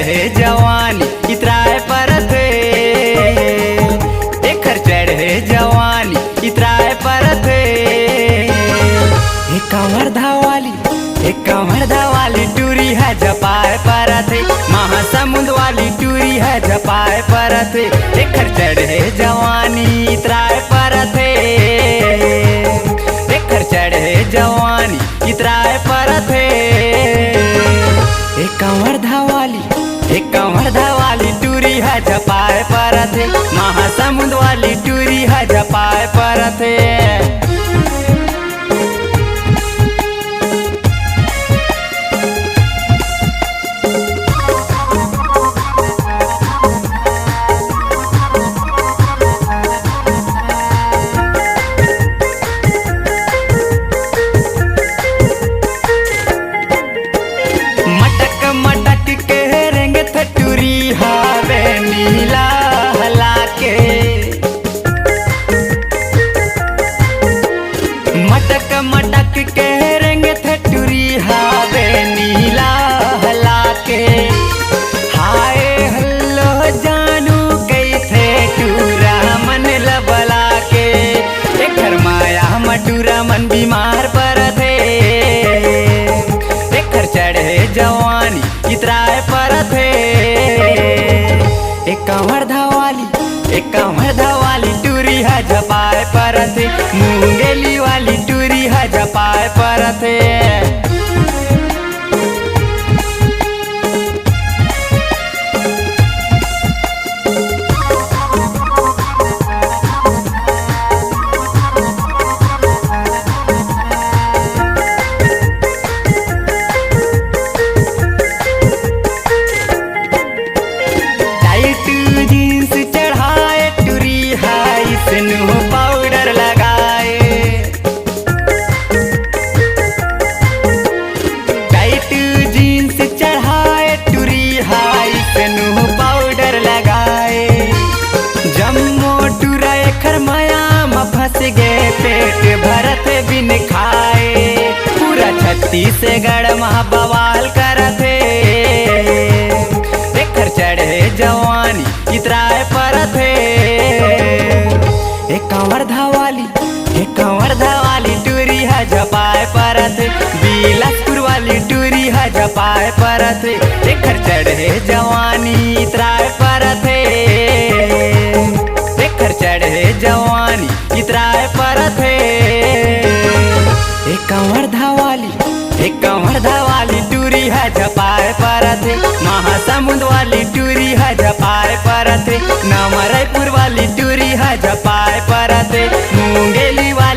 चढ़े जवानी इतराए परत एकर चढ़े जवानी इतराए परत एक कंवर धावाली टूरी है जपाए परत महासमुंद वाली टूरी है जपाए परत एकर चढ़े जवानी इतराए परत एकर चढ़े जवानी इतराए परत एक कंवर धावाली टूरी है जपाए परत महासमुंद वाली टूरी है जपाए परत मटक के रंग थटुरी हावे नीला हला के हाय हल्लो जानू कैथे टूरा मन लबला के एकर माया मटूरा मन बीमार परत एकर चढ़े जवानी इतराए परत एक कंवर धावाली टूरी है जपाए परत मुंगेली वाली टूरी है जपाए परत पाउडर लगाए टाइट जीन्स चढ़ाए टूरी हाई सनु पाउडर लगाए जम्मो टूरा एकर माया में फंस गए पेट भरत बिन खाए पूरा छत्तीसगढ़ महा बवाल करत एकर चढ़े जवानी इतराए परत एक कंवर धावाली टूरी है जपाए परत बिलासपुर वाली टूरी है जपाए परत एकर चढ़े जवानी इतराए परत एकर चढ़े जवानी इतराए परत एक कंवर धावाली टूरी है जपाए परत महासमुंद वाली टूरी है जपाए परत नमरईपुर वाली टूरी है जपाए परत मुंगेली वाली